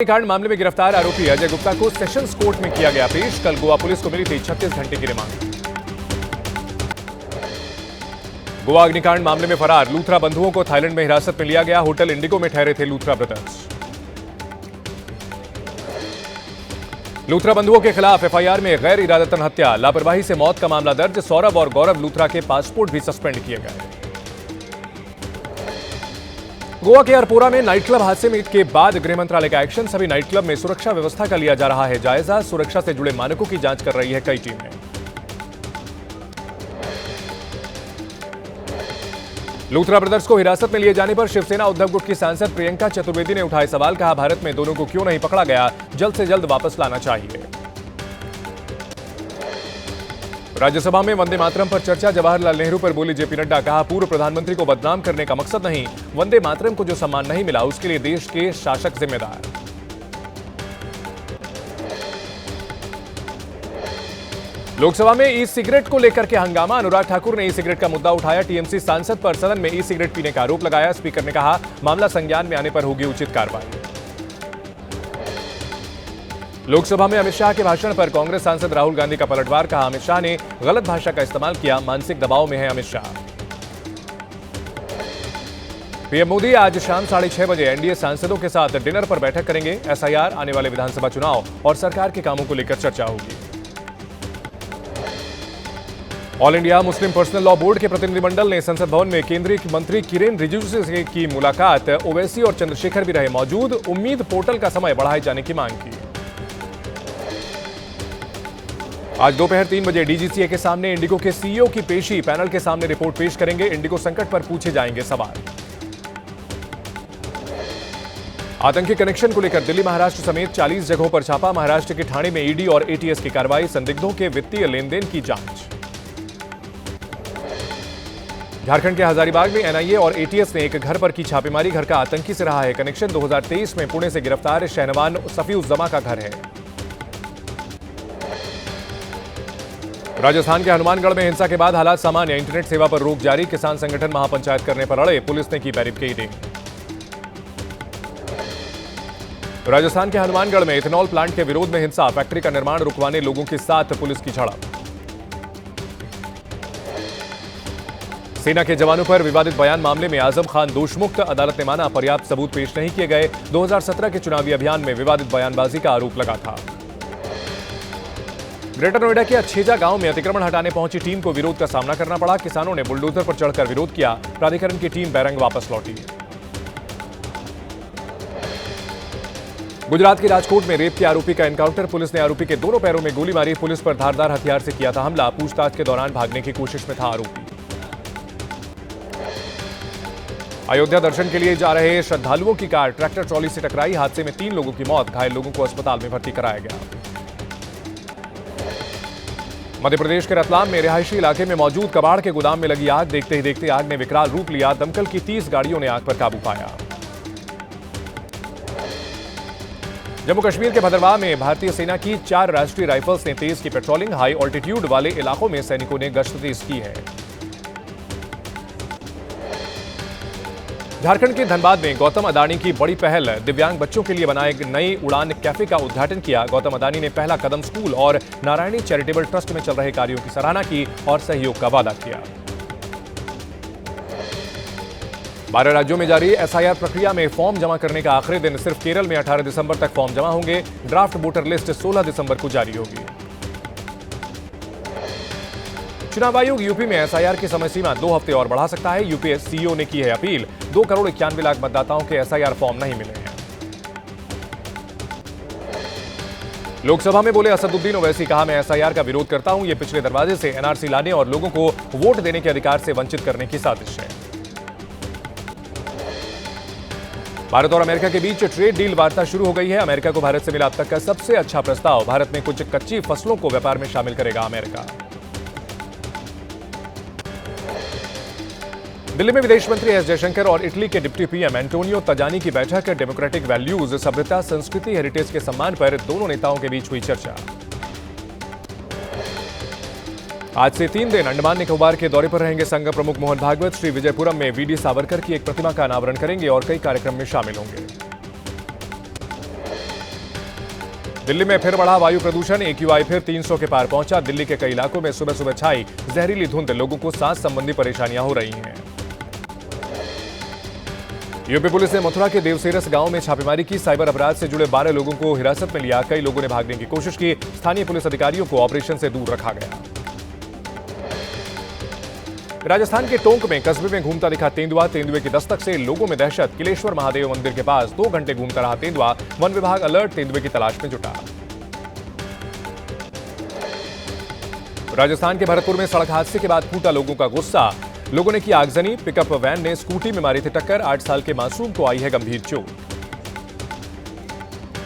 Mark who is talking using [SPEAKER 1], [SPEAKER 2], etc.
[SPEAKER 1] कांड मामले में गिरफ्तार आरोपी अजय गुप्ता को सेशंस कोर्ट में किया गया पेश। कल गोवा पुलिस को मिली थी 36 घंटे की रिमांड। गोवा अग्निकांड मामले में फरार लूथरा बंधुओं को थाईलैंड में हिरासत में लिया गया। होटल इंडिगो में ठहरे थे लूथरा ब्रदर्स। लूथरा बंधुओं के खिलाफ एफआईआर में गैर इरादतन हत्या, लापरवाही से मौत का मामला दर्ज। सौरभ और गौरव लूथरा के पासपोर्ट भी सस्पेंड किए गए। गोवा के अरपोरा में नाइट क्लब हादसे में के बाद गृह मंत्रालय का एक्शन। सभी नाइट क्लब में सुरक्षा व्यवस्था का लिया जा रहा है जायजा। सुरक्षा से जुड़े मानकों की जांच कर रही है कई टीमें। लूथरा ब्रदर्स को हिरासत में लिए जाने पर शिवसेना उद्धव गुट की सांसद प्रियंका चतुर्वेदी ने उठाए सवाल। कहा, भारत में दोनों को क्यों नहीं पकड़ा गया, जल्द से जल्द वापस लाना चाहिए। राज्यसभा में वंदे मातरम पर चर्चा। जवाहरलाल नेहरू पर बोले जेपी नड्डा। कहा, पूर्व प्रधानमंत्री को बदनाम करने का मकसद नहीं, वंदे मातरम को जो सम्मान नहीं मिला उसके लिए देश के शासक जिम्मेदार। लोकसभा में ई सिगरेट को लेकर के हंगामा। अनुराग ठाकुर ने ई सिगरेट का मुद्दा उठाया। टीएमसी सांसद पर सदन में ई सिगरेट पीने का आरोप लगाया। स्पीकर ने कहा, मामला संज्ञान में आने पर होगी उचित कार्रवाई। लोकसभा में अमित शाह के भाषण पर कांग्रेस सांसद राहुल गांधी का पलटवार। कहा, अमित शाह ने गलत भाषा का इस्तेमाल किया, मानसिक दबाव में है अमित शाह। पीएम मोदी आज शाम 6:30 बजे एनडीए सांसदों के साथ डिनर पर बैठक करेंगे। एसआईआर, आने वाले विधानसभा चुनाव और सरकार के कामों को लेकर चर्चा होगी। All India Muslim personal law board के प्रतिनिधिमंडल ने संसद भवन में केंद्रीय मंत्री किरेन रिजिजू से की मुलाकात। ओवैसी और चंद्रशेखर भी रहे मौजूद। उम्मीद पोर्टल का समय बढ़ाए जाने की मांग की। आज दोपहर 3 बजे डीजीसीए के सामने इंडिगो के सीईओ की पेशी। पैनल के सामने रिपोर्ट पेश करेंगे। इंडिगो संकट पर पूछे जाएंगे सवाल। आतंकी कनेक्शन को लेकर दिल्ली, महाराष्ट्र समेत 40 जगहों पर छापा। महाराष्ट्र के ठाणे में ईडी और एटीएस की कार्रवाई। संदिग्धों के वित्तीय लेनदेन की जांच। झारखंड के हजारीबाग में एनआईए और एटीएस ने एक घर पर की छापेमारी। घर का आतंकी से रहा है कनेक्शन। 2023 में पुणे से गिरफ्तार शहनवान सफीउज्जमा का घर है। राजस्थान के हनुमानगढ़ में हिंसा के बाद हालात सामान्य। इंटरनेट सेवा पर रोक जारी। किसान संगठन महापंचायत करने पर अड़े। पुलिस ने की बैरिकेडिंग। राजस्थान के हनुमानगढ़ में इथेनॉल प्लांट के विरोध में हिंसा। फैक्ट्री का निर्माण रुकवाने लोगों के साथ पुलिस की झड़प। सेना के जवानों पर विवादित बयान मामले में आजम खान दोषमुक्त। अदालत ने माना, पर्याप्त सबूत पेश नहीं किए गए। 2017 के चुनावी अभियान में विवादित बयानबाजी का आरोप लगा था। ग्रेटर नोएडा के अच्छेजा गांव में अतिक्रमण हटाने पहुंची टीम को विरोध का सामना करना पड़ा। किसानों ने बुलडोजर पर चढ़कर विरोध किया। प्राधिकरण की टीम बैरंग वापस लौटी। गुजरात के राजकोट में रेप के आरोपी का एनकाउंटर। पुलिस ने आरोपी के दोनों पैरों में गोली मारी। पुलिस पर धारदार हथियार से किया था हमला। पूछताछ के दौरान भागने की कोशिश में था आरोपी। अयोध्या दर्शन के लिए जा रहे श्रद्धालुओं की कार ट्रैक्टर ट्रॉली से टकराई। हादसे में 3 लोगों की मौत। घायल लोगों को अस्पताल में भर्ती कराया गया। मध्य प्रदेश के रतलाम में रिहायशी इलाके में मौजूद कबाड़ के गोदाम में लगी आग। देखते ही देखते आग ने विकराल रूप लिया। दमकल की 30 गाड़ियों ने आग पर काबू पाया। जम्मू कश्मीर के भदरवाह में भारतीय सेना की 4 राष्ट्रीय राइफल्स ने तेज की पेट्रोलिंग। हाई ऑल्टीट्यूड वाले इलाकों में सैनिकों ने गश्त तेज की है। झारखंड के धनबाद में गौतम अदानी की बड़ी पहल। दिव्यांग बच्चों के लिए बनाए नई उड़ान कैफे का उद्घाटन किया। गौतम अदानी ने पहला कदम स्कूल और नारायणी चैरिटेबल ट्रस्ट में चल रहे कार्यों की सराहना की और सहयोग का वादा किया। 12 राज्यों में जारी एसआईआर प्रक्रिया में फॉर्म जमा करने का आखिरी दिन। सिर्फ केरल में 18 दिसंबर तक फॉर्म जमा होंगे। ड्राफ्ट वोटर लिस्ट 16 दिसंबर को जारी होगी। चुनाव आयोग यूपी में एसआईआर की समय सीमा 2 हफ्ते और बढ़ा सकता है। यूपी सीईओ ने की है अपील। 2,91,00,000 मतदाताओं के एसआईआर फॉर्म नहीं मिले हैं। लोकसभा में बोले असदुद्दीन ओवैसी। कहा, मैं एसआईआर का विरोध करता हूं। यह पिछले दरवाजे से एनआरसी लाने और लोगों को वोट देने के अधिकार से वंचित करने की साजिश है। भारत और अमेरिका के बीच ट्रेड डील वार्ता शुरू हो गई है। अमेरिका को भारत से मिला अब तक का सबसे अच्छा प्रस्ताव। भारत में कुछ कच्ची फसलों को व्यापार में शामिल करेगा अमेरिका। दिल्ली में विदेश मंत्री एस जयशंकर और इटली के डिप्टी पीएम एंटोनियो तजानी की बैठक। डेमोक्रेटिक वैल्यूज, सभ्यता, संस्कृति, हेरिटेज के सम्मान पर दोनों नेताओं के बीच हुई चर्चा। आज से 3 दिन अंडमान निकोबार के दौरे पर रहेंगे संघ प्रमुख मोहन भागवत। श्री विजयपुरम में वीडी सावरकर की एक प्रतिमा का अनावरण करेंगे और कई कार्यक्रम में शामिल होंगे। दिल्ली में फिर बढ़ा वायु प्रदूषण। AQI फिर 300 के पार पहुंचा। दिल्ली के कई इलाकों में सुबह सुबह छाई जहरीली धुंध। लोगों को सांस संबंधी परेशानियां हो रही हैं। यूपी पुलिस ने मथुरा के देवसेरस गांव में छापेमारी की। साइबर अपराध से जुड़े 12 लोगों को हिरासत में लिया। कई लोगों ने भागने की कोशिश की। स्थानीय पुलिस अधिकारियों को ऑपरेशन से दूर रखा गया। राजस्थान के टोंक में कस्बे में घूमता दिखा तेंदुआ। तेंदुए की दस्तक से लोगों में दहशत। किलेश्वर महादेव मंदिर के पास 2 घंटे घूमता रहा तेंदुआ। वन विभाग अलर्ट, तेंदुए की तलाश में जुटा। राजस्थान के भरतपुर में सड़क हादसे के बाद फूटा लोगों का गुस्सा। लोगों ने की आगजनी। पिकअप वैन ने स्कूटी में मारी थी टक्कर। 8 साल के मासूम को आई है गंभीर चोट।